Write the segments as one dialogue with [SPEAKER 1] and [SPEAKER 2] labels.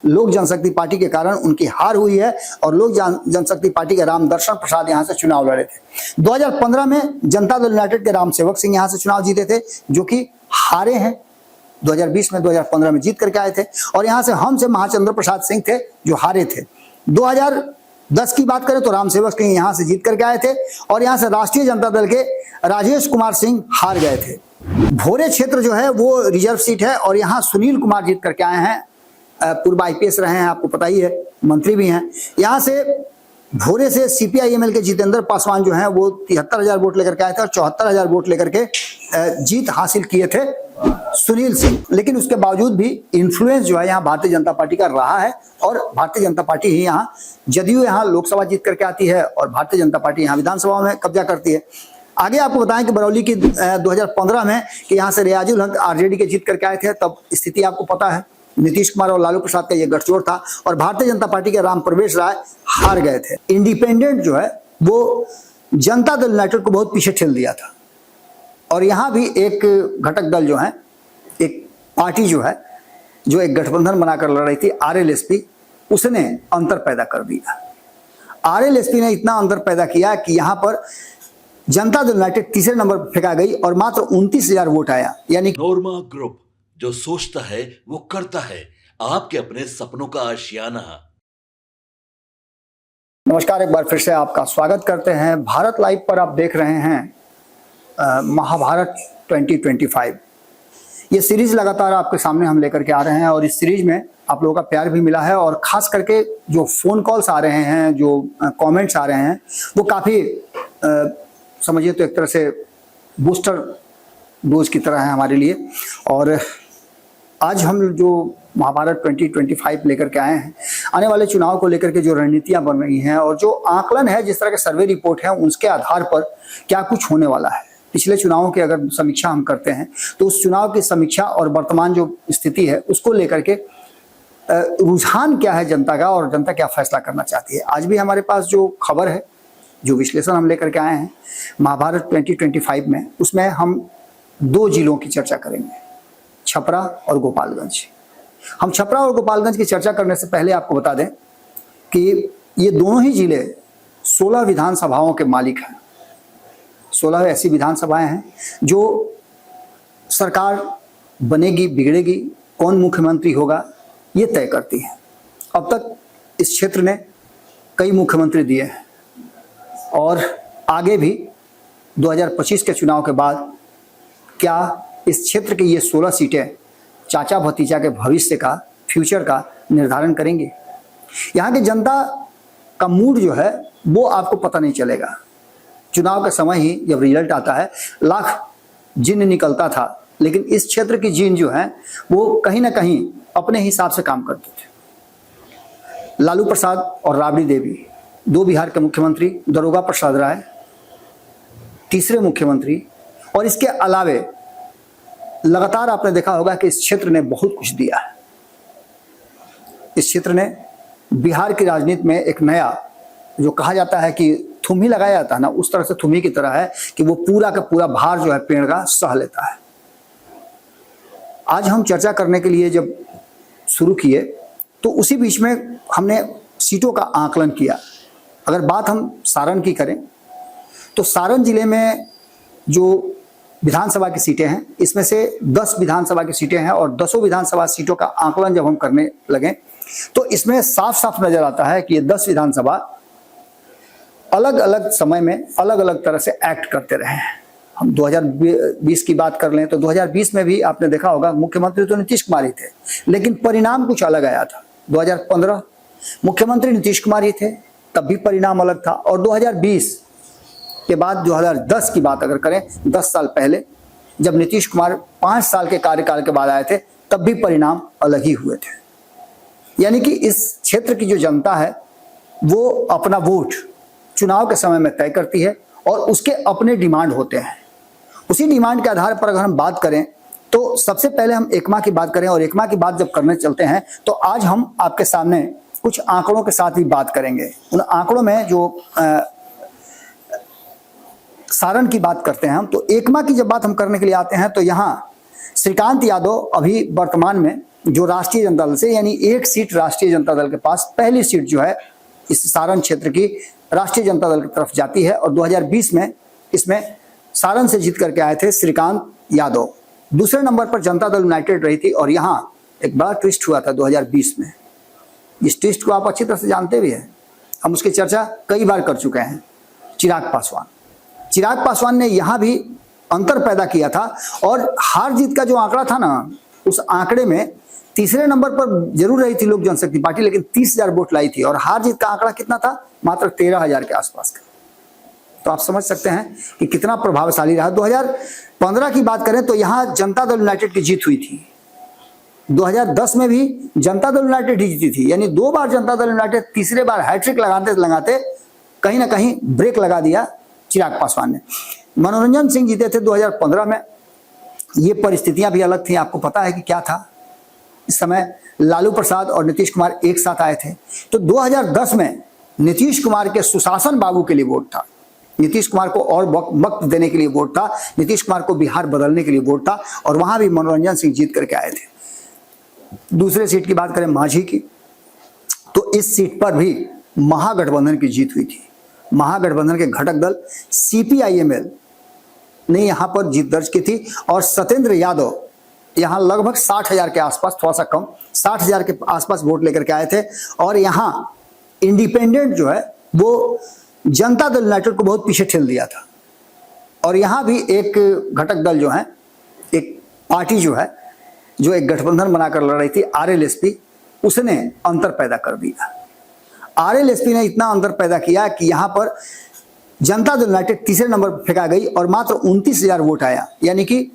[SPEAKER 1] लोक जनशक्ति पार्टी के कारण उनकी हार हुई है और लोक जनशक्ति पार्टी के रामदर्शन प्रसाद यहां से चुनाव लड़े थे। 2015 में जनता दल यूनाइटेड के राम सेवक सिंह यहां से चुनाव जीते थे, जो कि हारे हैं। 2020 में 2015 में जीत करके आए थे। और यहां से हम से महाचंद्र प्रसाद सिंह थे जो हारे थे। 2010 की बात करें तो राम सेवक सिंह यहां से जीत करके आए थे और यहां से राष्ट्रीय जनता दल के राजेश कुमार सिंह हार गए थे। भोरे क्षेत्र जो है वो रिजर्व सीट है और यहाँ सुनील कुमार जीत करके आए हैं। पूर्व आईपीएस रहे हैं, आपको पता ही है, मंत्री भी हैं। यहाँ से भोरे से सीपीआईएमएल के जितेंद्र पासवान जो हैं वो 73,000 वोट लेकर के आए थे और 74,000 वोट लेकर के जीत हासिल किए थे सुनील सिंह। लेकिन उसके बावजूद भी इन्फ्लुएंस जो है यहाँ भारतीय जनता पार्टी का रहा है और भारतीय जनता पार्टी ही यहाँ, जदयू यहाँ लोकसभा जीत करके आती है और भारतीय जनता पार्टी यहाँ विधानसभा में कब्जा करती है। आगे आपको बताएं कि बरौली की 2015 में कि यहाँ से रियाजुल हक आरजेडी के जीत करके आए थे। तब स्थिति आपको पता है, नीतीश कुमार और लालू प्रसाद का ये गठजोड़ था और भारतीय जनता पार्टी के राम प्रवेश राय हार गए थे। इंडिपेंडेंट जो है वो जनता दल यूनाइटेड को बहुत पीछे ठेल दिया था और यहाँ भी एक घटक दल जो है, एक पार्टी जो है, जो एक गठबंधन बनाकर लड़ रही थी, आरएलएसपी, उसने अंतर पैदा कर दिया। आरएलएसपी ने इतना अंतर पैदा किया कि यहाँ पर जनता दल यूनाइटेड तीसरे नंबर पर फेंका गई और मात्र 29,000 वोट आया। यानी
[SPEAKER 2] नोरमा ग्रुप, जो सोचता है वो करता है, आपके अपने सपनों का आशियाना।
[SPEAKER 1] नमस्कार, एक बार फिर से आपका स्वागत करते हैं। भारत लाइव पर आप देख रहे हैं महाभारत 2025। ये सीरीज लगातार आपके सामने हम लेकर के आ रहे हैं और इस सीरीज में आप लोगों का प्यार भी मिला है और खास करके जो फोन कॉल्स आ रहे हैं, जो कमेंट्स आ रहे हैं, वो काफ़ी समझिए तो एक तरह से बूस्टर डोज की तरह है हमारे लिए। और आज हम जो महाभारत 2025 लेकर के आए हैं, आने वाले चुनाव को लेकर के जो रणनीतियां बन रही हैं और जो आकलन है, जिस तरह के सर्वे रिपोर्ट है, उसके आधार पर क्या कुछ होने वाला है। पिछले चुनावों की अगर समीक्षा हम करते हैं तो उस चुनाव की समीक्षा और वर्तमान जो स्थिति है उसको लेकर के रुझान क्या है जनता का और जनता क्या फैसला करना चाहती है। आज भी हमारे पास जो खबर है, जो विश्लेषण हम लेकर के आए हैं महाभारत 2025 में, उसमें हम 2 जिलों की चर्चा करेंगे, छपरा और गोपालगंज। हम छपरा और गोपालगंज की चर्चा करने से पहले आपको बता दें कि ये दोनों ही जिले 16 विधानसभाओं के मालिक हैं। 16 ऐसी विधानसभाएं हैं जो सरकार बनेगी बिगड़ेगी, कौन मुख्यमंत्री होगा, ये तय करती हैं। अब तक इस क्षेत्र ने कई मुख्यमंत्री दिए हैं और आगे भी 2025 के चुनाव के बाद क्या इस क्षेत्र की ये 16 सीटें चाचा भतीजा के भविष्य का, फ्यूचर का निर्धारण करेंगे। यहाँ की जनता का मूड जो है वो आपको पता नहीं चलेगा। चुनाव के समय ही जब रिजल्ट आता है, लाख जिन निकलता था, लेकिन इस क्षेत्र की जिन जो है वो कहीं ना कहीं अपने हिसाब से काम करते थे। लालू प्रसाद और राबड़ी देवी, 2 बिहार के मुख्यमंत्री, दारोगा प्रसाद राय तीसरे मुख्यमंत्री, और इसके अलावे लगातार आपने देखा होगा कि इस क्षेत्र ने बहुत कुछ दिया है। इस क्षेत्र ने बिहार की राजनीति में एक नया, जो कहा जाता है कि थुम्ही लगाया जाता है ना, उस तरह से थुम्ही की तरह है कि वो पूरा का पूरा भार जो है पेड़ का सह लेता है। आज हम चर्चा करने के लिए जब शुरू किए तो उसी बीच में हमने सीटों का आकलन किया। अगर बात हम सारण की करें तो सारण जिले में जो विधानसभा की सीटें हैं, इसमें से 10 विधानसभा की सीटें हैं और 10 विधानसभा सीटों का आकलन जब हम करने लगे तो इसमें साफ साफ नजर आता है कि ये 10 विधानसभा अलग अलग समय में अलग अलग तरह से एक्ट करते रहे हैं। हम 2020 की बात कर लें तो 2020 में भी आपने देखा होगा मुख्यमंत्री तो नीतीश कुमार ही थे, लेकिन परिणाम कुछ अलग आया था। 2015 मुख्यमंत्री नीतीश कुमार ही थे, तब भी परिणाम अलग था। और 2020 के बाद 2010 की बात अगर करें, 10 साल पहले जब नीतीश कुमार 5 साल के कार्यकाल के बाद आए थे, तब भी परिणाम अलग ही हुए थे। यानी कि इस क्षेत्र की जो जनता है वो अपना वोट चुनाव के समय में तय करती है और उसके अपने डिमांड होते हैं। उसी डिमांड के आधार पर अगर हम बात करें तो सबसे पहले हम एकमा की बात करें, और एकमा की बात जब करने चलते हैं तो आज हम आपके सामने कुछ आंकड़ों के साथ भी बात करेंगे। उन आंकड़ों में जो सारण की बात करते हैं हम, तो एकमा की जब बात हम करने के लिए आते हैं तो यहाँ श्रीकांत यादव अभी वर्तमान में जो राष्ट्रीय जनता दल से, यानी एक सीट राष्ट्रीय जनता दल के पास, पहली सीट जो है इस सारण क्षेत्र की राष्ट्रीय जनता दल की तरफ जाती है। और 2020 में इसमें सारण से जीत करके आए थे श्रीकांत यादव। दूसरे नंबर पर जनता दल यूनाइटेड रही थी। और यहाँ एक बड़ा ट्विस्ट हुआ था 2020 में। इस ट्विस्ट को आप अच्छी तरह से जानते भी हैं, हम उसकी चर्चा कई बार कर चुके हैं। चिराग पासवान ने यहाँ भी अंतर पैदा किया था। और हार जीत का जो आंकड़ा था ना, उस आंकड़े में तीसरे नंबर पर जरूर रही थी लोक जनशक्ति पार्टी, लेकिन 30,000 वोट लाई थी। और हार जीत का आंकड़ा कितना था? मात्र 13,000 के आसपास का। तो आप समझ सकते हैं कि कितना प्रभावशाली रहा। 2015 की बात करें तो यहाँ जनता दल यूनाइटेड की जीत हुई थी। 2010 में भी जनता दल यूनाइटेड ही जीती थी, यानी 2 बार जनता दल यूनाइटेड, तीसरे बार हैट्रिक लगाते कहीं ना कहीं ब्रेक लगा दिया चिराग पासवान ने। मनोरंजन सिंह जीते थे 2015 में। ये परिस्थितियां भी अलग थी। आपको पता है कि क्या था? इस समय लालू प्रसाद और नीतीश कुमार एक साथ आए थे। तो 2010 में नीतीश कुमार के सुशासन बाबू के लिए वोट था, नीतीश कुमार को और वक्त देने के लिए वोट था, नीतीश कुमार को बिहार बदलने के लिए वोट था। और वहां भी मनोरंजन सिंह जीत करके आए थे। दूसरे सीट की बात करें मांझी की, तो इस सीट पर भी महागठबंधन की जीत हुई थी। महागठबंधन के घटक दल CPIML ने यहां पर जीत दर्ज की थी। और सत्येंद्र यादव यहां लगभग 60,000 के आसपास, थोड़ा सा कम, 60,000 के आसपास वोट लेकर के आए थे। और यहां इंडिपेंडेंट जो है वो जनता दल यूनाइटेड को बहुत पीछे ठेल दिया था। और यहां भी एक घटक दल जो है, एक पार्टी जो है, जो एक गठबंधन बनाकर लड़ रही थी, RLSP, उसने अंतर पैदा कर दिया। RLSP ने इतना अंतर पैदा किया कि यहां पर जनता दल यूनाइटेड तीसरे नंबर पर फेंका गई और मात्र 29,000 वोट आया। यानी कि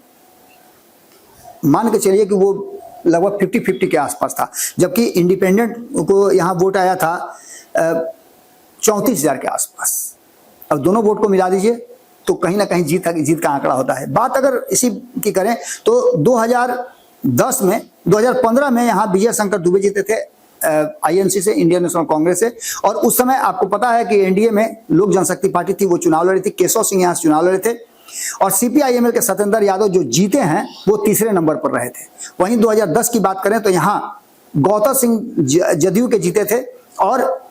[SPEAKER 1] मान के चलिए कि वो लगभग 50-50 के आसपास था। जबकि इंडिपेंडेंट को यहां वोट आया था 34,000 के आसपास। अब दोनों वोट को मिला दीजिए तो कहीं ना कहीं जीत का आंकड़ा होता है। बात अगर इसी की करें तो 2015 में यहाँ विजय शंकर दुबे जीते थे INC से, इंडियन नेशनल कांग्रेस से। और उस समय आपको पता है कि एनडीए में लोक जनशक्ति पार्टी थी, वो चुनाव लड़ी थी। केशव सिंह यहाँ से चुनाव लड़े थे। और CPIML के सत्येंद्र यादव जो जीते हैं वो तीसरे नंबर पर रहे थे। वहीं 2010 की बात करें तो यहाँ गौतम सिंह जदयू के जीते थे। और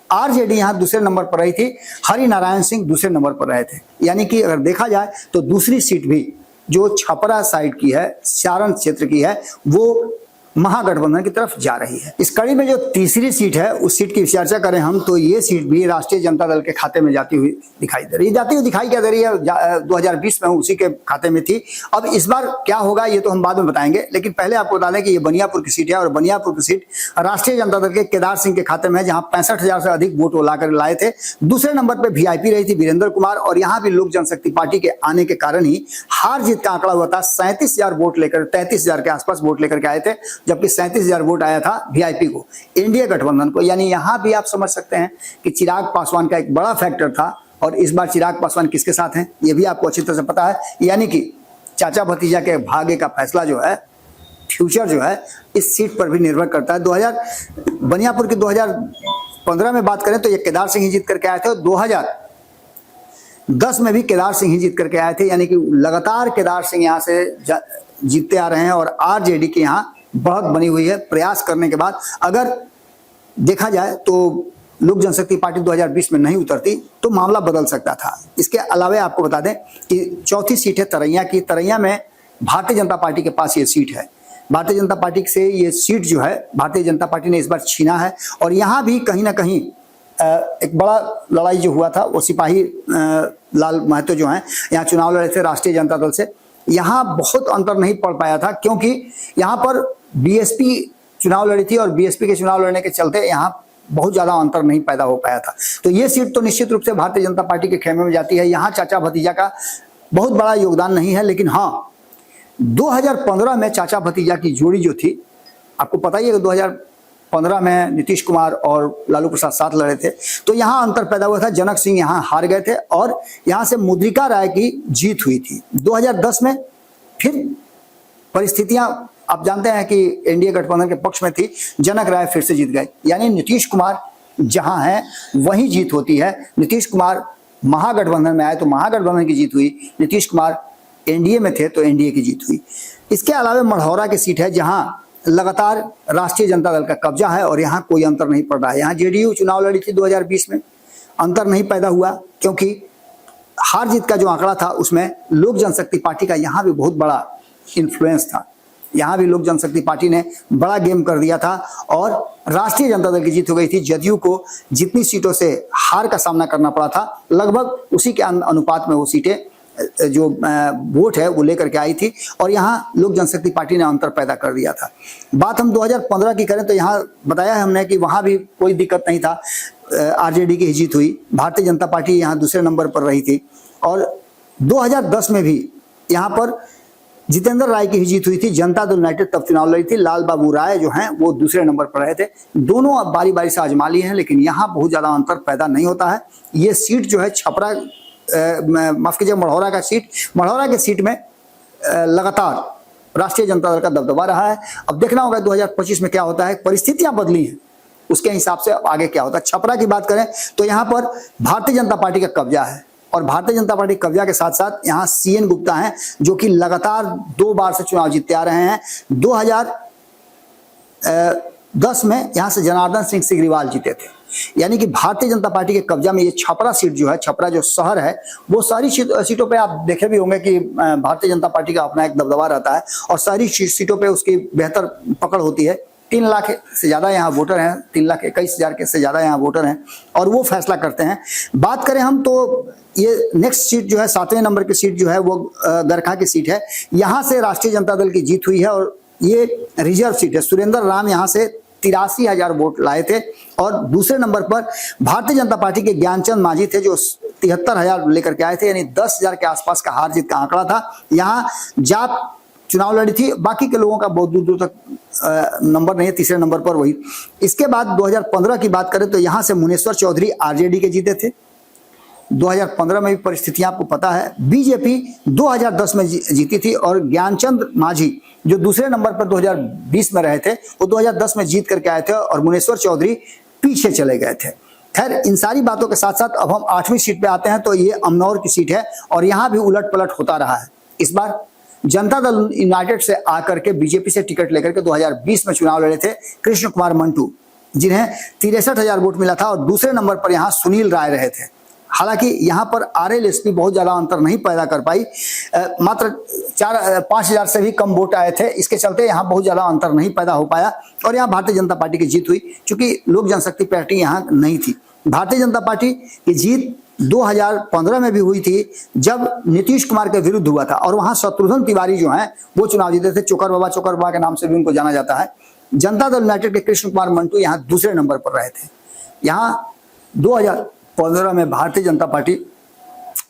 [SPEAKER 1] RJD यहाँ दूसरे नंबर पर रही थी। हरि नारायण सिंह दूसरे नंबर पर रहे थे। यानी कि अगर देखा जाए तो दूसरी सीट भी जो छपरा साइड की है, सारण क्षेत्र की है, वो महागठबंधन की तरफ जा रही है। इस कड़ी में जो तीसरी सीट है, उस सीट की चर्चा करें हम तो ये सीट भी राष्ट्रीय जनता दल के खाते में जाती हुई दिखाई दे रही है। जाती हुई दिखाई क्या दे रही है? 2020 में उसी के खाते में थी। अब इस बार क्या होगा ये तो हम बाद में बताएंगे, लेकिन पहले आपको बता दें कि ये बनियापुर की सीट है। और बनियापुर की सीट राष्ट्रीय जनता दल के केदार सिंह के खाते में है, जहां 65,000 से अधिक वोट वो लाकर लाए थे। दूसरे नंबर पर VIP रही थी वीरेंद्र कुमार। और यहाँ भी लोक जनशक्ति पार्टी के आने के कारण ही हार जीत का आंकड़ा हुआ था। 37,000 वोट लेकर, 33,000 के आसपास वोट लेकर के आए थे। जबकि 37,000 वोट आया था VIP को, एनडीए गठबंधन को। यानी यहां भी आप समझ सकते हैं कि चिराग पासवान का एक बड़ा फैक्टर था। और इस बार चिराग पासवान किसके साथ हैं ये भी आपको अच्छी तरह से पता है। यानी कि चाचा भतीजा के भाग्य का फैसला जो है, फ्यूचर जो है, इस सीट पर भी निर्भर करता है। बनियापुर की 2015 में बात करें तो ये केदार सिंह ही जीत करके आए थे। और 2010 में भी केदार सिंह ही जीत करके आए थे। यानी कि लगातार केदार सिंह यहाँ से जीतते आ रहे हैं। और RJD की यहाँ बढ़त बनी हुई है। प्रयास करने के बाद अगर देखा जाए तो लोक जनशक्ति पार्टी 2020 में नहीं उतरती तो मामला बदल सकता था। इसके अलावा आपको बता दें कि चौथी सीट है तरैया की। तरैया में भारतीय जनता पार्टी के पास ये सीट है। भारतीय जनता पार्टी से ये सीट जो है भारतीय जनता पार्टी ने इस बार छीना है। और यहाँ भी कहीं ना कहीं एक बड़ा लड़ाई जो हुआ था, वो सिपाही लाल महतो जो हैं यहाँ चुनाव लड़े थे राष्ट्रीय जनता दल से। यहाँ बहुत अंतर नहीं पड़ पाया था, क्योंकि यहाँ पर BSP चुनाव लड़ी थी। और BSP के चुनाव लड़ने के चलते यहाँ बहुत ज्यादा अंतर नहीं पैदा हो पाया था। तो ये सीट तो निश्चित रूप से भारतीय जनता पार्टी के खेमे में जाती है। यहाँ चाचा भतीजा का बहुत बड़ा योगदान नहीं है। लेकिन हाँ, 2015 में चाचा भतीजा की जोड़ी जो थी, आपको पता ही है कि 2015 में नीतीश कुमार और लालू प्रसाद साथ लड़े थे। तो यहाँ अंतर पैदा हुआ था। जनक सिंह यहाँ हार गए थे और यहाँ से मुद्रिका राय की जीत हुई थी। 2010 में फिर परिस्थितियां आप जानते हैं कि एनडीए गठबंधन के पक्ष में थी। जनक राय फिर से जीत गए। यानी नीतीश कुमार जहां है वहीं जीत होती है। नीतीश कुमार महागठबंधन में आए तो महागठबंधन की जीत हुई। नीतीश कुमार एनडीए में थे तो एनडीए की जीत हुई। इसके अलावा मढ़ौरा की सीट है, जहां लगातार राष्ट्रीय जनता दल का कब्जा है और यहाँ कोई अंतर नहीं पड़ रहा है। यहाँ जेडीयू चुनाव लड़ी थी 2020 में, अंतर नहीं पैदा हुआ क्योंकि हार जीत का जो आंकड़ा था उसमें लोक जनशक्ति पार्टी का यहाँ भी बहुत बड़ा इन्फ्लुएंस था। यहाँ भी लोक जनशक्ति पार्टी ने बड़ा गेम कर दिया था और राष्ट्रीय जनता दल की जीत हो गई थी। जदयू को जितनी सीटों से हार का सामना करना पड़ा था लगभग उसी के अनुपात में वो सीटें जो वोट है वो लेकर के आई थी और यहाँ लोक जनशक्ति पार्टी ने अंतर पैदा कर दिया था। बात हम 2015 की करें तो यहाँ बताया है हमने कि वहाँ भी कोई दिक्कत नहीं था, आरजेडी की जीत हुई, भारतीय जनता पार्टी यहाँ दूसरे नंबर पर रही थी और 2010 में भी यहाँ पर जितेंद्र राय की जीत हुई थी। जनता दल यूनाइटेड तब चुनाव लड़ी थी, लाल बाबू राय जो हैं वो दूसरे नंबर पर रहे थे। दोनों अब बारी बारी से आजमा लिए हैं लेकिन यहाँ बहुत ज्यादा अंतर पैदा नहीं होता है। ये सीट जो है छपरा माफ कीजिए मढ़ौरा का सीट, मढ़ौरा के सीट में लगातार राष्ट्रीय जनता दल का दबदबा रहा है। अब देखना होगा 2025 में क्या होता है, परिस्थितियां बदली हैं उसके हिसाब से आगे क्या होता है। छपरा की बात करें तो यहाँ पर भारतीय जनता पार्टी का कब्जा है और भारतीय जनता पार्टी कब्जा के साथ साथ यहाँ सीएन गुप्ता हैं जो कि लगातार 2 बार से चुनाव जीतते आ रहे हैं। 2010 में यहाँ से जनार्दन सिंह सिग्रीवाल जीते थे, यानी कि भारतीय जनता पार्टी के कब्जा में ये छपरा सीट जो है, छपरा जो शहर है वो सारी सीटों पे आप देखे भी होंगे कि भारतीय जनता पार्टी का अपना एक दबदबा रहता है और सारी सीटों पे उसकी बेहतर पकड़ होती है। 3 लाख से ज़्यादा यहाँ वोटर हैं, 3,21,000 के से ज़्यादा यहाँ वोटर हैं और वो फैसला करते हैं। बात करें हम तो ये नेक्स्ट सीट जो है 7वें नंबर की सीट जो है वो गरखा की सीट है। यहाँ से राष्ट्रीय जनता दल की जीत हुई है और ये रिजर्व सीट है। सुरेंद्र राम यहाँ से 83,000 वोट लाए थे और दूसरे नंबर पर भारतीय जनता पार्टी के ज्ञानचंद मांझी थे जो 73,000 लेकर के आए थे, यानी 10,000 के आसपास का हार जीत का आंकड़ा था। यहाँ जाप चुनाव लड़ी थी, बाकी के लोगों का बहुत दूर दूर तक नंबर नहीं है, तीसरे नंबर पर वही। इसके बाद 2015 की बात करें तो यहाँ से मुनेश्वर चौधरी आरजेडी के जीते थे। 2015 में भी परिस्थितियां आपको पता है, बीजेपी 2010 में जीती थी और ज्ञानचंद मांझी जो दूसरे नंबर पर 2020 में रहे थे वो 2010 में जीत करके आए थे और मुनेश्वर चौधरी पीछे चले गए थे। खैर इन सारी बातों के साथ साथ अब हम 8वीं सीट पे आते हैं तो ये अमनौर की सीट है और यहाँ भी उलट पलट होता रहा है। इस बार जनता दल यूनाइटेड से आकर के बीजेपी से टिकट लेकर के 2020 में चुनाव लड़े थे कृष्ण कुमार मंटू, जिन्हें 63,000 वोट मिला था और दूसरे नंबर पर यहाँ सुनील राय रहे थे। हालांकि यहाँ पर आरएलएसपी बहुत ज्यादा अंतर नहीं पैदा कर पाई, मात्र 5,000 से भी कम वोट आए थे। इसके चलते यहाँ बहुत ज्यादा अंतर नहीं पैदा हो पाया और यहाँ भारतीय जनता पार्टी की जीत हुई क्योंकि लोक जनशक्ति पार्टी यहाँ नहीं थी। भारतीय जनता पार्टी की जीत 2015 में भी हुई थी जब नीतीश कुमार के विरुद्ध हुआ था और वहां शत्रुघ्न तिवारी जो हैं वो चुनाव जीते थे। चोकर बाबा के नाम से भी उनको जाना जाता है। जनता दल यूनाइटेड के कृष्ण कुमार मंटू यहाँ दूसरे नंबर पर रहे थे। यहाँ 2015 में भारतीय जनता पार्टी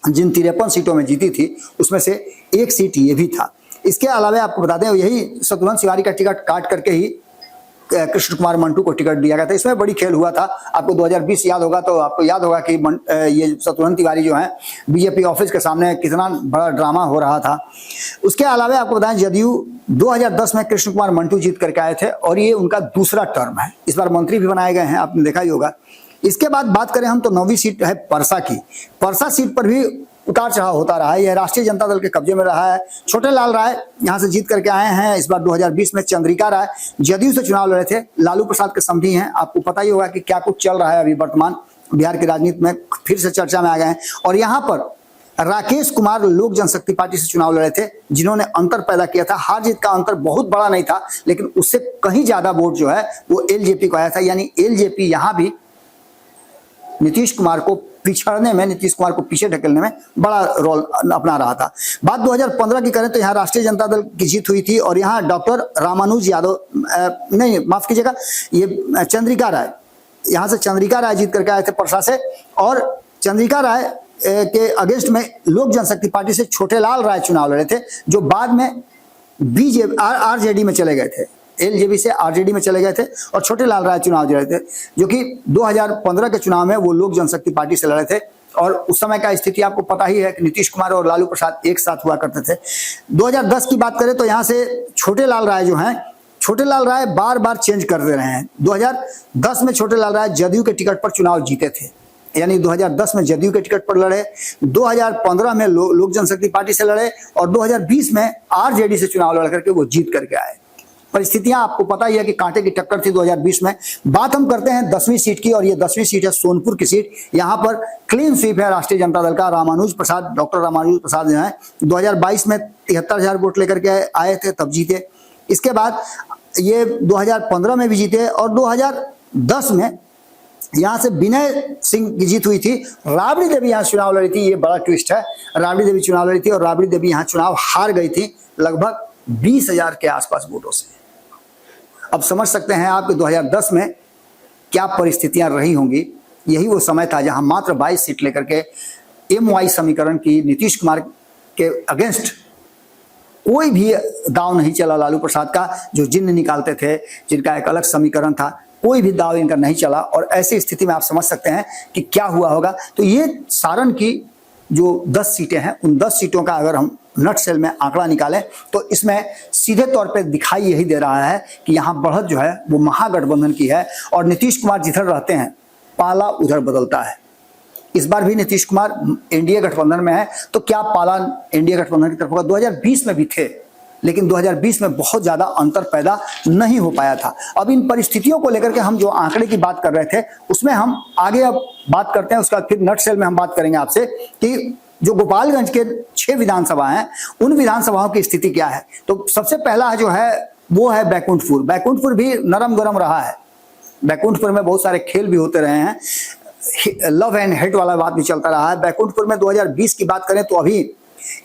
[SPEAKER 1] जिन 53 सीटों में जीती थी उसमें से एक सीट ये भी था। इसके अलावा आपको बता दें यही शत्रुघ्न तिवारी का टिकट काट करके ही कृष्ण कुमार मंटू को टिकट दिया गया था। इसमें बड़ी खेल हुआ था। आपको 2020 याद होगा तो आपको याद होगा कि ये शत्रुघ्न तिवारी जो हैं बीजेपी ऑफिस के सामने कितना बड़ा ड्रामा हो रहा था। उसके अलावा आपको बताएं जदयू 2010 में कृष्ण कुमार मंटू जीत करके आए थे और ये उनका दूसरा टर्म है। इस बार मंत्री भी बनाए गए हैं, आपने देखा ही होगा। इसके बाद बात करें हम तो 9वीं सीट है परसा की। परसा सीट पर भी उतार चढ़ाव होता रहा है। यह राष्ट्रीय जनता दल के कब्जे में रहा है। छोटे लाल राय यहाँ से जीत करके आए हैं। इस बार 2020 में चंद्रिका राय जदयू से चुनाव लड़े थे, लालू प्रसाद के समधी हैं। आपको पता ही होगा कि क्या कुछ चल रहा है अभी वर्तमान बिहार की राजनीति में, फिर से चर्चा में आ गए हैं। और यहाँ पर राकेश कुमार लोक जनशक्ति पार्टी से चुनाव लड़े थे जिन्होंने अंतर पैदा किया था। हार जीत का अंतर बहुत बड़ा नहीं था लेकिन उससे कहीं ज्यादा वोट जो है वो एलजेपी को आया था, यानी एलजेपी यहाँ भी नीतीश कुमार को पिछड़ने में, नीतीश कुमार को पीछे ढकेलने में बड़ा रोल अपना रहा था। बात 2015 की करें तो यहाँ राष्ट्रीय जनता दल की जीत हुई थी और यहाँ डॉक्टर रामानुज यादव नहीं माफ कीजिएगा ये चंद्रिका राय, यहाँ से चंद्रिका राय जीत करके आए थे परसा से और चंद्रिका राय के अगेंस्ट में लोक जनशक्ति पार्टी से छोटे लाल राय चुनाव लड़े थे जो बाद में बीजेपी आरजेडी में चले गए थे। एलजेपी से आरजेडी में चले गए थे और छोटे लाल राय चुनाव लड़े थे जो कि 2015 के चुनाव में वो लोक जनशक्ति पार्टी से लड़े थे। और उस समय का स्थिति आपको पता ही है कि नीतीश कुमार और लालू प्रसाद एक साथ हुआ करते थे। 2010 की बात करें तो यहाँ से छोटे लाल राय जो हैं, छोटे लाल राय बार बार चेंज करते रहे हैं। 2010 में छोटे लाल राय जदयू के टिकट पर चुनाव जीते थे, यानी 2010 में जदयू के टिकट पर लड़े, 2015 में लोक जनशक्ति पार्टी से लड़े और 2020 में आरजेडी से चुनाव लड़ करके वो जीत करके आए। परिस्थितियां आपको पता ही है कि कांटे की टक्कर थी 2020 में। बात हम करते हैं 10वीं सीट की, और ये 10वीं सीट है सोनपुर की सीट। यहाँ पर क्लीन स्वीप है राष्ट्रीय जनता दल का। रामानुज प्रसाद, डॉक्टर रामानुज प्रसाद जो है 2022 में 73,000 वोट लेकर के आए थे, तब जीते। इसके बाद ये 2015 में भी जीते, और 2010 में यहाँ से विनय सिंह की जीत हुई थी। राबड़ी देवी यहाँ चुनाव लड़ी थी, ये बड़ा ट्विस्ट है। राबड़ी देवी चुनाव लड़ी थी और राबड़ी देवी यहाँ चुनाव हार गई थी लगभग 20,000 के आसपास वोटों से। अब समझ सकते हैं आप कि 2010 में क्या परिस्थितियां रही होंगी। यही वो समय था जहां मात्र 22 सीट लेकर के MY समीकरण की नीतीश कुमार के अगेंस्ट कोई भी दाव नहीं चला। लालू प्रसाद का जो जिन्न निकालते थे, जिनका एक अलग समीकरण था, कोई भी दाव इनका नहीं चला। और ऐसी स्थिति में आप समझ सकते हैं कि क्या हुआ होगा। तो ये सारण की जो 10 सीटें हैं, उन 10 सीटों का अगर हम नट सेल में आंकड़ा निकालें तो इसमें सीधे तौर पे दिखाई यही दे रहा है कि यहाँ बढ़त जो है वो महागठबंधन की है। और नीतीश कुमार जिधर रहते हैं पाला उधर बदलता है। इस बार भी नीतीश कुमार एनडीए गठबंधन में है, तो क्या पाला एनडीए गठबंधन की तरफ होगा? 2020 में भी थे, लेकिन 2020 में बहुत ज्यादा अंतर पैदा नहीं हो पाया था। अब इन परिस्थितियों को लेकर के हम जो आंकड़े की बात कर रहे थे, उसमें हम आगे अब बात करते हैं। उसका फिर नट सेल में हम बात करेंगे आपसे कि जो गोपालगंज के 6 विधानसभा हैं, उन विधानसभाओं की स्थिति क्या है। तो सबसे पहला जो है वो है बैकुंठपुर। बैकुंठपुर भी नरम गरम रहा है। बैकुंठपुर में बहुत सारे खेल भी होते रहे हैं, लव एंड हेट वाला बात भी चलता रहा है। बैकुंठपुर में 2020 की बात करें तो अभी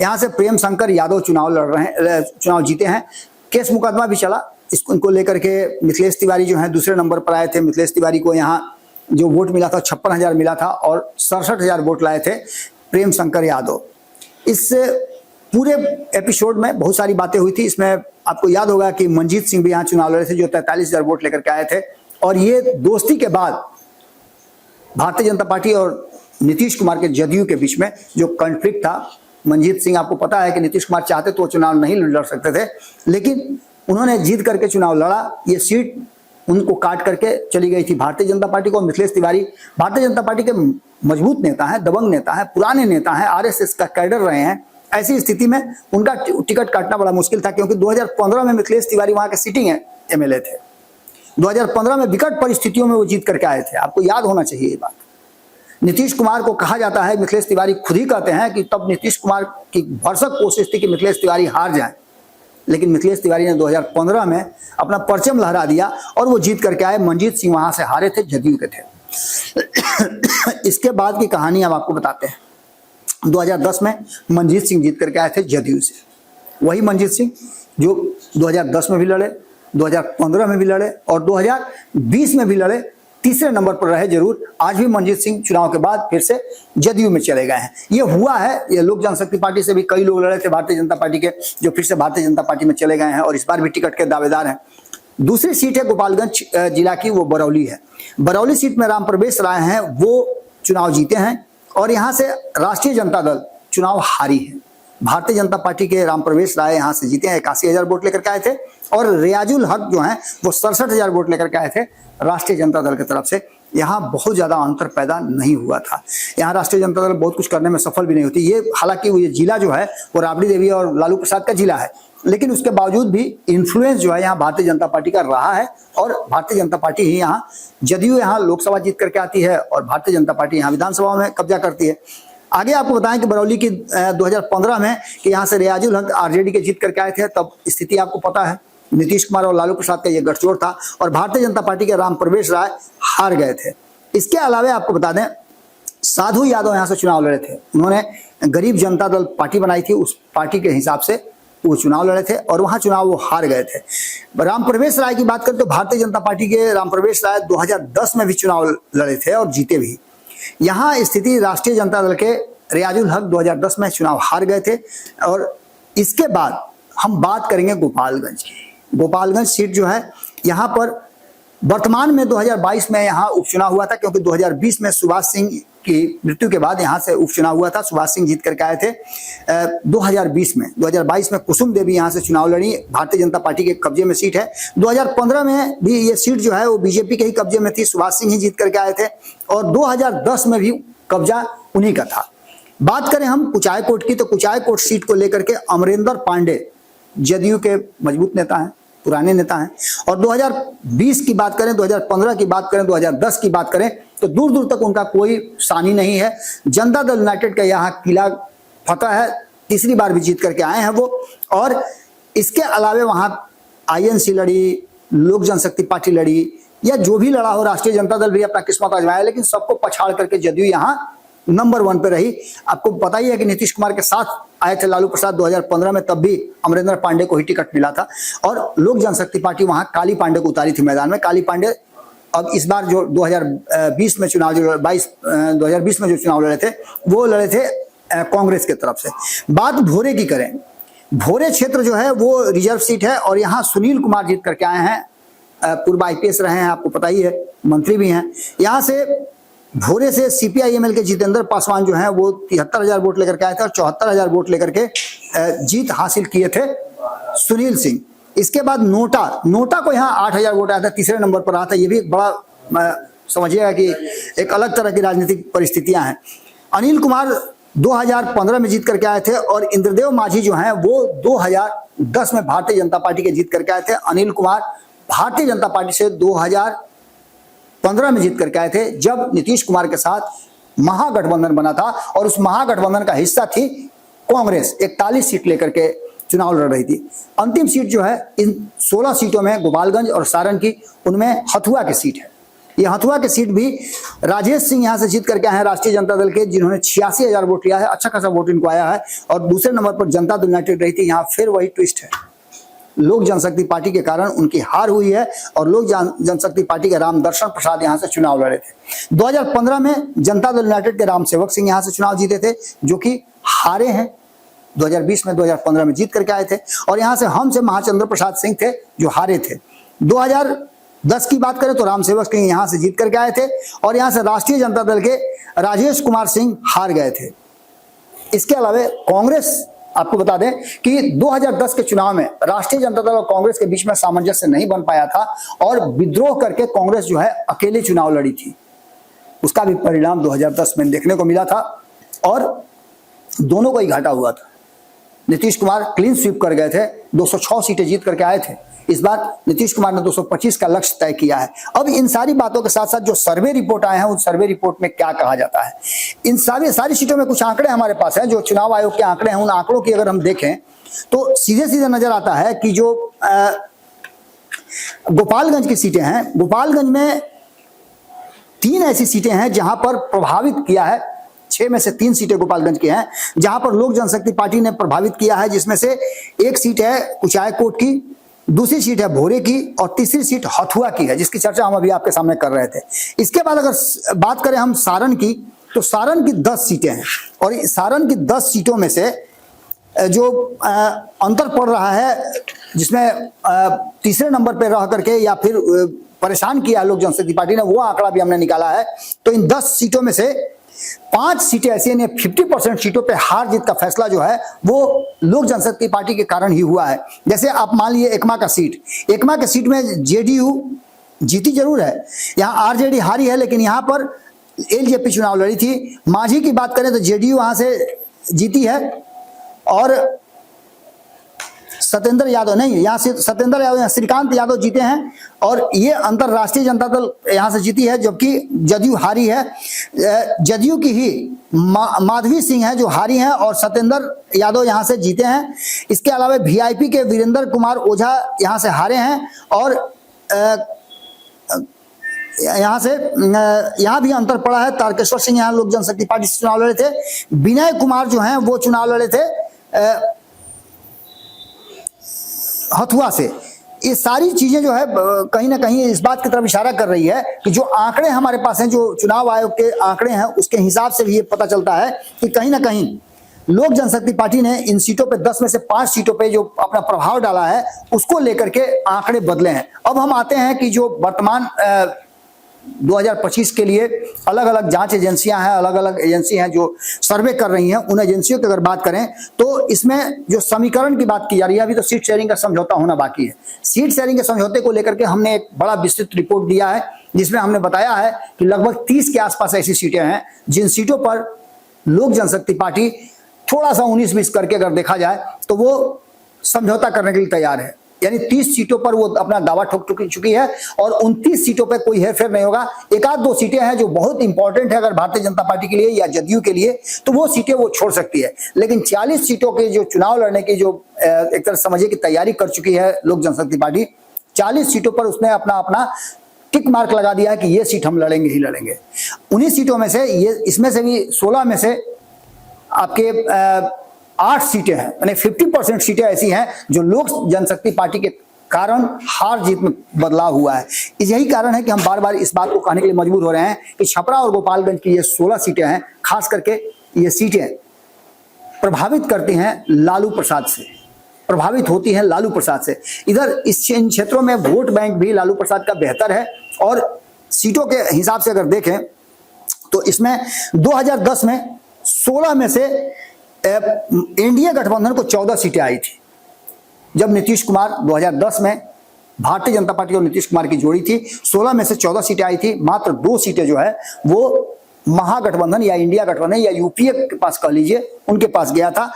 [SPEAKER 1] यहाँ से प्रेम शंकर यादव चुनाव लड़ रहे हैं, चुनाव जीते हैं। केस मुकदमा भी चला इनको लेकर के। मिथिलेश तिवारी जो है दूसरे नंबर पर आए थे। मिथिलेश तिवारी को यहाँ जो वोट मिला था 56,000 मिला था, और 67,000 वोट लाए थे प्रेम शंकर यादव। इस पूरे एपिसोड में बहुत सारी बातें हुई थी। इसमें आपको याद होगा कि मनजीत सिंह भी यहाँ चुनाव लड़े थे, जो 43,000 वोट लेकर के आए थे। और ये दोस्ती के बाद भारतीय जनता पार्टी और नीतीश कुमार के जदयू के बीच में जो कॉन्फ्लिक्ट था, मनजीत सिंह आपको पता है कि नीतीश कुमार चाहते तो चुनाव नहीं लड़ सकते थे, लेकिन उन्होंने जीत करके चुनाव लड़ा। ये सीट उनको काट करके चली गई थी भारतीय जनता पार्टी को। मिथिलेश तिवारी भारतीय जनता पार्टी के मजबूत नेता हैं, दबंग नेता हैं, पुराने नेता हैं, RSS का कैडर रहे हैं। ऐसी स्थिति में उनका टिकट काटना बड़ा मुश्किल था, क्योंकि 2015 में मिथिलेश तिवारी वहां के सिटिंग MLA थे। 2015 में विकट परिस्थितियों में वो जीत करके आए थे, आपको याद होना चाहिए ये बात। नीतीश कुमार को कहा जाता है, मिथिलेश तिवारी खुद ही कहते हैं कि तब नीतीश कुमार की भरसक कोशिश थी कि मिथिलेश तिवारी हार जाए, लेकिन मिथिलेश तिवारी ने 2015 में अपना परचम लहरा दिया और वो जीत करके आए। मनजीत सिंह वहां से हारे थे, जदयू के थे। इसके बाद की कहानी अब आपको बताते हैं। 2010 में मनजीत सिंह जीत करके आए थे जदयू से। वही मनजीत सिंह जो 2010 में भी लड़े, 2015 में भी लड़े और 2020 में भी लड़े, तीसरे नंबर पर रहे जरूर। आज भी मनजीत सिंह चुनाव के बाद फिर से जदयू में चले गए हैं। ये हुआ है, ये लोक जनशक्ति पार्टी से भी कई लोग लड़े थे भारतीय जनता पार्टी के, जो फिर से भारतीय जनता पार्टी में चले गए हैं और इस बार भी टिकट के दावेदार हैं। दूसरी सीट है गोपालगंज जिला की, वो बरौली है। बरौली सीट में रामप्रवेश राय हैं, वो चुनाव जीते हैं और यहाँ से राष्ट्रीय जनता दल चुनाव हारी है। भारतीय जनता पार्टी के रामप्रवेश राय यहाँ से जीते हैं, 81,000 वोट लेकर के आए थे, और रियाजुल हक जो हैं वो 67,000 वोट लेकर के आए थे राष्ट्रीय जनता दल की तरफ से। यहाँ बहुत ज्यादा अंतर पैदा नहीं हुआ था। यहाँ राष्ट्रीय जनता दल बहुत कुछ करने में सफल भी नहीं होती। ये हालांकि ये जिला जो है वो राबड़ी देवी और लालू प्रसाद का जिला है, लेकिन उसके बावजूद भी इन्फ्लुएंस जो है यहाँ भारतीय जनता पार्टी का रहा है और भारतीय जनता पार्टी ही यहाँ, जदयू यहाँ लोकसभा जीत करके आती है और भारतीय जनता पार्टी यहाँ विधानसभा में कब्जा करती है। आगे आपको बताएं कि बरौली की 2015 में कि यहाँ से रियाजुल हक आरजेडी के जीत करके आए थे, तब स्थिति आपको पता है, नीतीश कुमार और लालू प्रसाद का ये गठजोड़ था और भारतीय जनता पार्टी के रामप्रवेश राय हार गए थे। इसके अलावा आपको बता दें साधु यादव यहाँ से चुनाव लड़े थे। उन्होंने गरीब जनता दल पार्टी बनाई थी, उस पार्टी के हिसाब से वो चुनाव लड़े थे और वहां चुनाव वो हार गए थे। रामप्रवेश राय की बात करें तो भारतीय जनता पार्टी के रामप्रवेश राय 2010 में भी चुनाव लड़े थे और जीते भी। यहाँ स्थिति राष्ट्रीय जनता दल के रियाजुल हक 2010 में चुनाव हार गए थे। और इसके बाद हम बात करेंगे गोपालगंज की। गोपालगंज सीट जो है यहाँ पर वर्तमान में 2022 में यहाँ उपचुनाव हुआ था, क्योंकि 2020 में सुभाष सिंह की मृत्यु के बाद यहाँ से उपचुनाव हुआ था। सुभाष सिंह जीत करके आए थे 2020 में। 2022 में कुसुम देवी यहाँ से चुनाव लड़ी, भारतीय जनता पार्टी के कब्जे में सीट है। 2015 में भी ये सीट जो है वो बीजेपी के ही कब्जे में थी, सुभाष सिंह ही जीत करके आए थे और 2010 में भी कब्जा उन्हीं का था। बात करें हम कुचायकोट की, तो कुचायकोट सीट को लेकर के अमरेंद्र पांडे जदयू के मजबूत नेता हैं, पुराने नेता हैं। और 2020 की बात करें, 2015 की बात करें, 2010 की बात करें तो दूर दूर तक उनका कोई सानी नहीं है। जनता दल यूनाइटेड का यहाँ किला फतेह है, तीसरी बार भी जीत करके आए हैं वो। और इसके अलावे वहाँ आईएनसी लड़ी, लोक जनशक्ति पार्टी लड़ी, या जो भी लड़ा हो, राष्ट्रीय जनता दल भी अपना किस्मत आजमाया, लेकिन सबको पछाड़ करके जदयू यहाँ नंबर 1 पे रही। आपको पता ही है कि नीतीश कुमार के साथ आए थे लालू प्रसाद 2015 में, तब भी अमरिंदर पांडे को ही टिकट मिला था। और लोक जनशक्ति पार्टी वहां काली पांडे को उतारी थी मैदान में। काली पांडे अब इस बार जो 2020 में चुनाव, जो 2020 में जो चुनाव लड़े थे, वो लड़े थे कांग्रेस की तरफ से। बात भोरे की करें, भोरे क्षेत्र जो है वो रिजर्व सीट है और यहाँ सुनील कुमार जीत करके आए हैं। पूर्व आईपीएस रहे हैं, आपको पता ही है, मंत्री भी हैं। यहाँ से भोरे से सीपीआईएमएल के जितेंद्र पासवान जो हैं वो 73,000 वोट लेकर के आए थे और 74,000 वोट लेकर के जीत हासिल किए थे सुनील सिंह। इसके बाद नोटा को यहाँ 8,000 वोट आया था, तीसरे नंबर पर रहा था। ये भी एक बड़ा समझिएगा कि एक अलग तरह की राजनीतिक परिस्थितियां हैं। अनिल कुमार 2015 में जीत करके आए थे और इंद्रदेव माझी जो हैं वो 2010 में भारतीय जनता पार्टी के जीत करके आए थे। अनिल कुमार भारतीय जनता पार्टी से 2015 में जीत करके आए थे, जब नीतीश कुमार के साथ महागठबंधन बना था और उस महागठबंधन का हिस्सा थी कांग्रेस। 41 सीट लेकर के चुनाव लड़ रही थी। अंतिम सीट जो है इन 16 सीटों में गोपालगंज और सारण की, उनमें हथुआ की सीट है। ये हथुआ की सीट भी राजेश सिंह यहाँ से जीत करके आए हैं राष्ट्रीय जनता दल के, जिन्होंने 86,000 वोट लिया है। अच्छा खासा वोट इनको आया है। और दूसरे नंबर पर जनता दल यूनाइटेड रही थी। यहाँ फिर वही ट्विस्ट है, लोक जनशक्ति पार्टी के कारण उनकी हार हुई है और लोक जनशक्ति पार्टी के रामदर्शन प्रसाद यहाँ से चुनाव लड़े थे। 2015 में जनता दल यूनाइटेड के रामसेवक सिंह यहाँ से चुनाव जीते थे, जो कि हारे हैं। 2020 में 2015 में जीत करके आए थे। और यहाँ से हम से महाचंद्र प्रसाद सिंह थे जो हारे थे। 2010 की बात करें तो रामसेवक सिंह यहाँ से जीत करके आए थे और यहाँ से राष्ट्रीय जनता दल के राजेश कुमार सिंह हार गए थे। इसके अलावा कांग्रेस, आपको बता दें कि 2010 के चुनाव में राष्ट्रीय जनता दल और कांग्रेस के बीच में सामंजस्य नहीं बन पाया था और विद्रोह करके कांग्रेस जो है अकेले चुनाव लड़ी थी। उसका भी परिणाम 2010 में देखने को मिला था और दोनों को ही घाटा हुआ था। नीतीश कुमार क्लीन स्वीप कर गए थे, 206 सीटें जीत करके आए थे। इस बार नीतीश कुमार ने 225 का लक्ष्य तय किया है। अब इन सारी बातों के साथ साथ जो सर्वे रिपोर्ट आए हैं, उन सर्वे रिपोर्ट में क्या कहा जाता है, इन सारी सीटों में कुछ आंकड़े हमारे पास हैं, जो चुनाव आयोग के आंकड़े हैं। उन आंकड़ों की अगर हम देखें तो सीधे सीधे नजर आता है कि जो गोपालगंज की सीटें हैं, गोपालगंज में 3 ऐसी सीटें हैं जहां पर प्रभावित किया है। 6 में से 3 सीटें गोपालगंज की हैं जहां पर लोक जनशक्ति पार्टी ने प्रभावित किया है, जिसमें से एक सीट है कुचायकोट की, दूसरी सीट है भोरे की और तीसरी सीट हथुआ की है, जिसकी चर्चा हम अभी आपके सामने कर रहे थे। इसके बाद अगर बात करें हम सारण की, तो सारण की 10 सीटें हैं और सारण की 10 सीटों में से जो अंतर पड़ रहा है, जिसमें तीसरे नंबर पर रह करके या फिर परेशान किया लोक जनशक्ति पार्टी ने, वो आंकड़ा भी हमने निकाला है। तो इन 10 सीटों में से 5 सीटें ऐसी हैं, 50% सीटों पे हार जीत का फैसला जो है वो लोक जनशक्ति पार्टी के कारण ही हुआ है। जैसे आप मान लीजिए एकमा का सीट, एकमा के सीट में जेडीयू जीती जरूर है, यहाँ आरजेडी हारी है, लेकिन यहाँ पर एलजेपी चुनाव लड़ी थी। माझी की बात करें तो जेडीयू वहां से जीती है और सत्येंद्र यादव नहीं, यहाँ से सत्येंद्र यादव, श्रीकांत यादव जीते हैं और ये अंतरराष्ट्रीय जनता दल यहाँ से जीती है, जबकि जदयू हारी है। जदयू की ही माधवी सिंह है जो हारी हैं और सत्येंद्र यादव यहाँ से जीते हैं। इसके अलावा वीआईपी के वीरेंद्र कुमार ओझा यहाँ से हारे हैं और यहाँ भी अंतर पड़ा है। तारकेश्वर सिंह यहाँ लोक जनशक्ति पार्टी से चुनाव लड़े थे। विनय कुमार जो हैं वो चुनाव लड़े थे हथुआ से। ये सारी चीजें जो है कहीं ना कहीं इस बात की तरफ इशारा कर रही है कि जो आंकड़े हमारे पास हैं, जो चुनाव आयोग के आंकड़े हैं, उसके हिसाब से भी ये पता चलता है कि कहीं ना कहीं लोक जनशक्ति पार्टी ने इन सीटों पे 10 में से 5 सीटों पे जो अपना प्रभाव डाला है, उसको लेकर के आंकड़े बदले हैं। अब हम आते हैं कि जो वर्तमान 2025 के लिए अलग अलग जांच एजेंसियां हैं, अलग अलग एजेंसी हैं जो सर्वे कर रही हैं। उन एजेंसियों की अगर बात करें तो इसमें जो समीकरण की बात की जा रही है, अभी तो सीट शेयरिंग का समझौता होना बाकी है। सीट शेयरिंग के समझौते को लेकर के हमने एक बड़ा विस्तृत रिपोर्ट दिया है, जिसमें हमने बताया है कि लगभग 30 के आसपास ऐसी सीटें हैं जिन सीटों पर लोक जनशक्ति पार्टी थोड़ा सा 19-20 करके अगर देखा जाए तो वो समझौता करने के लिए तैयार है। यानी 30 सीटों पर वो अपना दावा ठोक चुकी है और 29 सीटों पर कोई हेरफेर नहीं होगा। एक आध दो सीटें हैं जो बहुत इंपॉर्टेंट है अगर भारतीय जनता पार्टी के लिए या जदयू के लिए, तो वो सीटें वो छोड़ सकती है। लेकिन 40 सीटों के जो चुनाव लड़ने की जो एक तरह समझिए कि तैयारी कर चुकी है लोक जनशक्ति पार्टी, 40 सीटों पर उसने अपना टिक मार्क लगा दिया है कि ये सीट हम लड़ेंगे ही लड़ेंगे। उन्हीं सीटों में से इसमें से भी 16 में से आपके 8 सीटें हैं, यानी 50% सीटें ऐसी हैं जो लोक जनशक्ति पार्टी के कारण हार जीत में बदलाव हुआ है। यही कारण है कि हम बार बार इस बात को कहने के लिए मजबूर हो रहे हैं कि छपरा और गोपालगंज की ये 16 सीटें हैं, खास करके ये सीटें प्रभावित करती हैं लालू प्रसाद से, प्रभावित होती हैं लालू प्रसाद से। इधर इन क्षेत्रों में वोट बैंक भी लालू प्रसाद का बेहतर है और सीटों के हिसाब से अगर देखें तो इसमें 2010 में 16 में से एनडीए गठबंधन को 14 सीटें आई थी। जब नीतीश कुमार 2010 में भारतीय जनता पार्टी और नीतीश कुमार की जोड़ी थी, 16 में से 14 सीटें आई थी, मात्र 2 सीटें जो है वो महागठबंधन या इंडिया गठबंधन या यूपीए के पास कह लीजिए उनके पास गया था।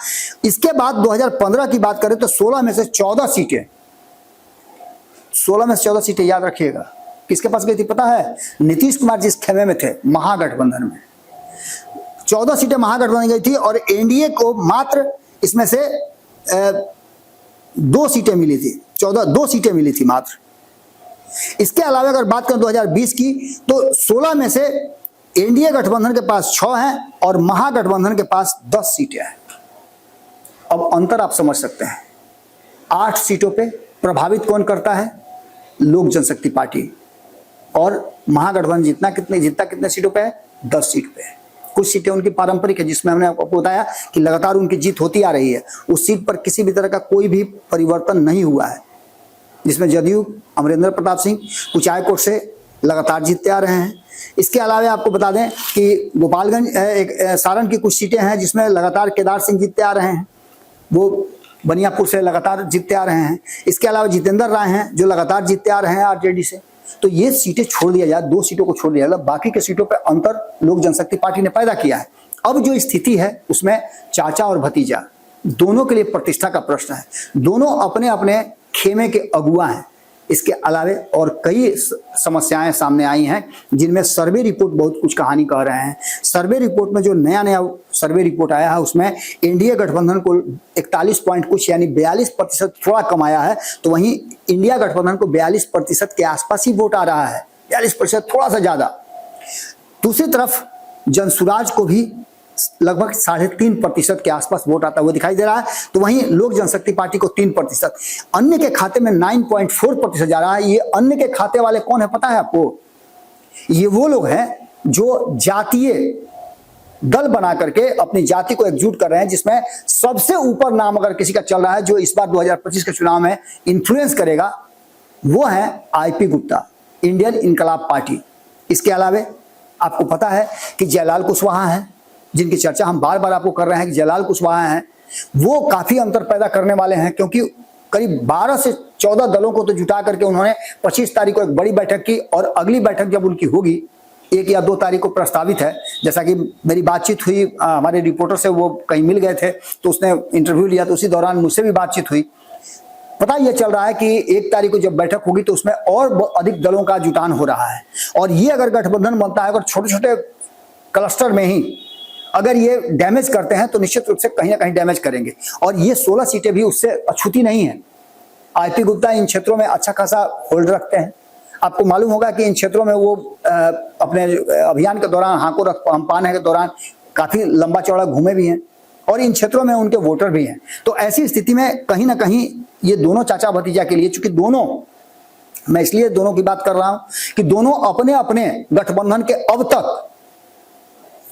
[SPEAKER 1] इसके बाद 2015 की बात करें तो 16 में से 14 सीटें, 16 में से 14 सीटें याद रखिएगा किसके पास गई थी पता है? नीतीश कुमार जिस खेमे में थे महागठबंधन में 14 सीटें महागठबंधन गई थी और एनडीए को मात्र इसमें से 2 सीटें मिली थी, 2 सीटें मिली थी मात्र। इसके अलावा अगर बात करें 2020 की तो 16 में से एनडीए गठबंधन के पास 6 हैं और महागठबंधन के पास 10 सीटें हैं। अब अंतर आप समझ सकते हैं, 8 सीटों पे प्रभावित कौन करता है? लोक जनशक्ति पार्टी। और महागठबंधन जीतना कितने सीटों पे है? 10 सीट पे है। कुछ सीटें उनकी पारंपरिक है जिसमें हमने आपको बताया कि लगातार उनकी जीत होती आ रही है, उस सीट पर किसी भी तरह का कोई भी परिवर्तन नहीं हुआ है, जिसमें जदयू अमरेंद्र प्रताप सिंह कुचायकोट से लगातार जीतते आ रहे हैं। इसके अलावा आपको बता दें कि गोपालगंज सारण की कुछ सीटें हैं जिसमें लगातार केदार सिंह जीतते आ रहे हैं, वो बनियापुर से लगातार जीतते आ रहे हैं। इसके अलावा जितेंद्र राय हैं जो लगातार जीतते आ रहे हैं आरजेडी से। तो ये सीटें छोड़ दिया जाए, 2 सीटों को छोड़ दिया जाए, बाकी के सीटों पर अंतर लोक जनशक्ति पार्टी ने पैदा किया है। अब जो स्थिति है उसमें चाचा और भतीजा दोनों के लिए प्रतिष्ठा का प्रश्न है, दोनों अपने अपने खेमे के अगुआ हैं। इसके अलावे और कई समस्याएं सामने आई हैं जिनमें सर्वे रिपोर्ट बहुत कुछ कहानी कह रहे हैं। सर्वे रिपोर्ट में जो नया सर्वे रिपोर्ट आया है उसमें एनडीए गठबंधन को 41 पॉइंट कुछ यानी 42% थोड़ा कम आया है, तो वहीं इंडिया गठबंधन को 42% के आसपास ही वोट आ रहा है, 42% थोड़ा सा ज्यादा। दूसरी तरफ जनसुराज को भी लगभग 3.5% के आसपास वोट आता हुआ दिखाई दे रहा है, तो वहीं लोक जनशक्ति पार्टी को 3%। अन्य के खाते में 9.4% जा रहा है। ये अन्य के खाते वाले कौन है पता है आपको? ये वो लोग हैं जो जातीय दल बना करके अपनी जाति को एकजुट कर रहे हैं, जिसमें सबसे ऊपर नाम अगर किसी का चल रहा है जो इस बार 2025 के चुनाव में इंफ्लुएंस करेगा, वो है आईपी गुप्ता, इंडियन इनकलाब पार्टी। इसके अलावा आपको पता है कि जयलाल कुशवाहा है, जिनकी चर्चा हम बार बार आपको कर रहे हैं कि जयलाल कुशवाहा हैं, वो काफी अंतर पैदा करने वाले हैं, क्योंकि करीब 12 से 14 दलों को तो जुटा करके उन्होंने 25 तारीख को एक बड़ी बैठक की और अगली बैठक जब उनकी होगी 1 या 2 तारीख को प्रस्तावित है। जैसा कि मेरी बातचीत हुई हमारे रिपोर्टर से, वो कहीं मिल गए थे तो उसने इंटरव्यू लिया, तो उसी दौरान मुझसे भी बातचीत हुई। पता यह चल रहा है कि 1 तारीख को जब बैठक होगी तो उसमें और अधिक दलों का जुटान हो रहा है, और ये अगर गठबंधन बनता है, अगर छोटे छोटे क्लस्टर में ही अगर ये डैमेज करते हैं तो निश्चित रूप से कहीं ना कहीं डैमेज करेंगे। और ये 16 सीटें भी उससे अछूती नहीं है। आईपी गुप्ता इन क्षेत्रों में अच्छा खासा होल्ड रखते हैं। आपको मालूम होगा कि इन क्षेत्रों में वो अपने अभियान के दौरान, हाको रख पाने के दौरान काफी लंबा चौड़ा घूमे भी हैं और इन क्षेत्रों में उनके वोटर भी हैं। तो ऐसी स्थिति में कहीं ना कहीं ये दोनों चाचा भतीजा के लिए, चूंकि दोनों, मैं इसलिए दोनों की बात कर रहा हूं कि दोनों अपने अपने गठबंधन के अब तक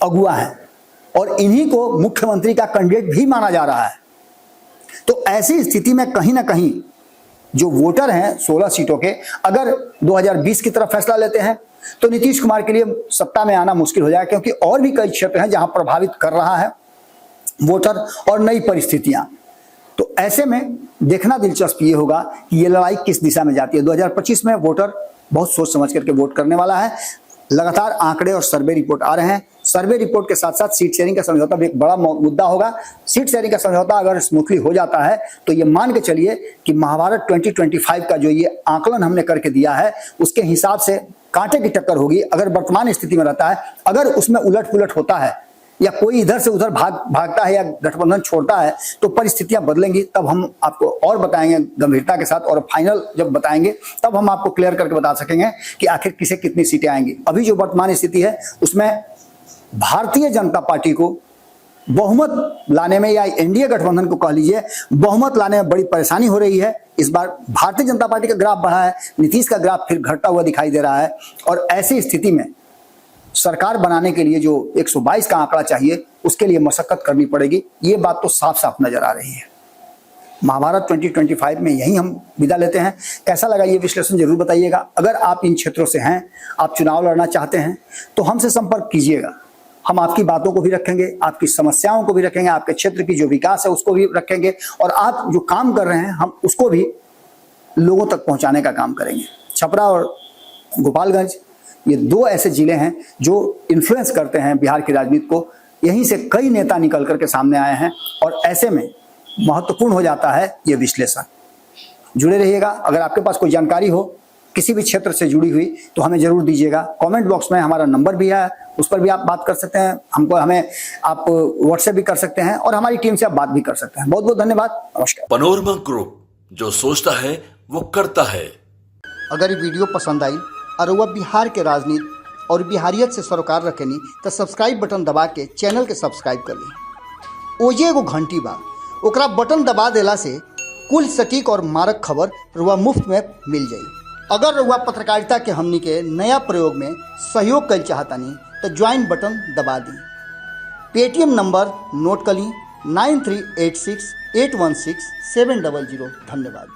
[SPEAKER 1] अगुआ हैं और इन्हीं को मुख्यमंत्री का कैंडिडेट भी माना जा रहा है। तो ऐसी स्थिति में कहीं ना कहीं जो वोटर हैं 16 सीटों के, अगर 2020 की तरफ फैसला लेते हैं तो नीतीश कुमार के लिए सत्ता में आना मुश्किल हो जाएगा, क्योंकि और भी कई क्षेत्र हैं जहां प्रभावित कर रहा है वोटर और नई परिस्थितियां। तो ऐसे में देखना दिलचस्प ये होगा कि ये लड़ाई किस दिशा में जाती है। 2025 में वोटर बहुत सोच समझ करके वोट करने वाला है। लगातार आंकड़े और सर्वे रिपोर्ट आ रहे हैं, सर्वे रिपोर्ट के साथ साथ सीट शेयरिंग का समझौता भी एक बड़ा मुद्दा होगा। सीट शेयरिंग का समझौता अगर स्मूथली हो जाता है तो ये मान के चलिए कि महाभारत 2025 का जो ये आकलन हमने करके दिया है उसके हिसाब से कांटे की टक्कर होगी। अगर वर्तमान स्थिति में रहता है, अगर उसमें उलट पुलट होता है या कोई इधर से उधर भागता है या गठबंधन छोड़ता है तो परिस्थितियां बदलेंगी। तब हम आपको और बताएंगे गंभीरता के साथ, और फाइनल जब बताएंगे तब हम आपको क्लियर करके बता सकेंगे कि आखिर किसे कितनी सीटें आएंगी। अभी जो वर्तमान स्थिति है उसमें भारतीय जनता पार्टी को बहुमत लाने में, या एनडीए गठबंधन को कह लीजिए, बहुमत लाने में बड़ी परेशानी हो रही है। इस बार भारतीय जनता पार्टी का ग्राफ बढ़ा है, नीतीश का ग्राफ फिर घटता हुआ दिखाई दे रहा है, और ऐसी स्थिति में सरकार बनाने के लिए जो 122 का आंकड़ा चाहिए उसके लिए मशक्कत करनी पड़ेगी। ये बात तो साफ साफ नजर आ रही है। महाभारत 2025 में यही हम विदा लेते हैं। कैसा लगा ये विश्लेषण जरूर बताइएगा। अगर आप इन क्षेत्रों से हैं, आप चुनाव लड़ना चाहते हैं तो हमसे संपर्क कीजिएगा। हम आपकी बातों को भी रखेंगे, आपकी समस्याओं को भी रखेंगे, आपके क्षेत्र की जो विकास है उसको भी रखेंगे, और आप जो काम कर रहे हैं हम उसको भी लोगों तक पहुंचाने का काम करेंगे। छपरा और गोपालगंज ये दो ऐसे जिले हैं जो इन्फ्लुएंस करते हैं बिहार की राजनीति को। यहीं से कई नेता निकल करके सामने आए हैं, और ऐसे में महत्वपूर्ण हो जाता है ये विश्लेषण। जुड़े रहिएगा। अगर आपके पास कोई जानकारी हो किसी भी क्षेत्र से जुड़ी हुई तो हमें जरूर दीजिएगा। कमेंट बॉक्स में हमारा नंबर भी है, उस पर भी आप बात कर सकते हैं। हमें आप व्हाट्सएप भी कर सकते हैं, और हमारी टीम से आप बात भी कर सकते हैं। बहुत बहुत धन्यवाद। नमस्कार।
[SPEAKER 2] पनोरमा ग्रुप, जो सोचता है वो करता है।
[SPEAKER 1] अगर ये वीडियो पसंद आई और वह बिहार के राजनीति और बिहारियत से सरोकार रखेनी तो सब्सक्राइब बटन दबा के चैनल के सब्सक्राइब कर ली। ओजे एगो घंटी बा, ओकरा बटन दबा देला से कुल सटीक और मारक खबर रुआ मुफ्त में मिल जाई। अगर रुआ पत्रकारिता के हमनी के नया प्रयोग में सहयोग कर चाहतानी तो ज्वाइन बटन दबा दी। पेटीएम नंबर नोट कर ली 9386816700। धन्यवाद।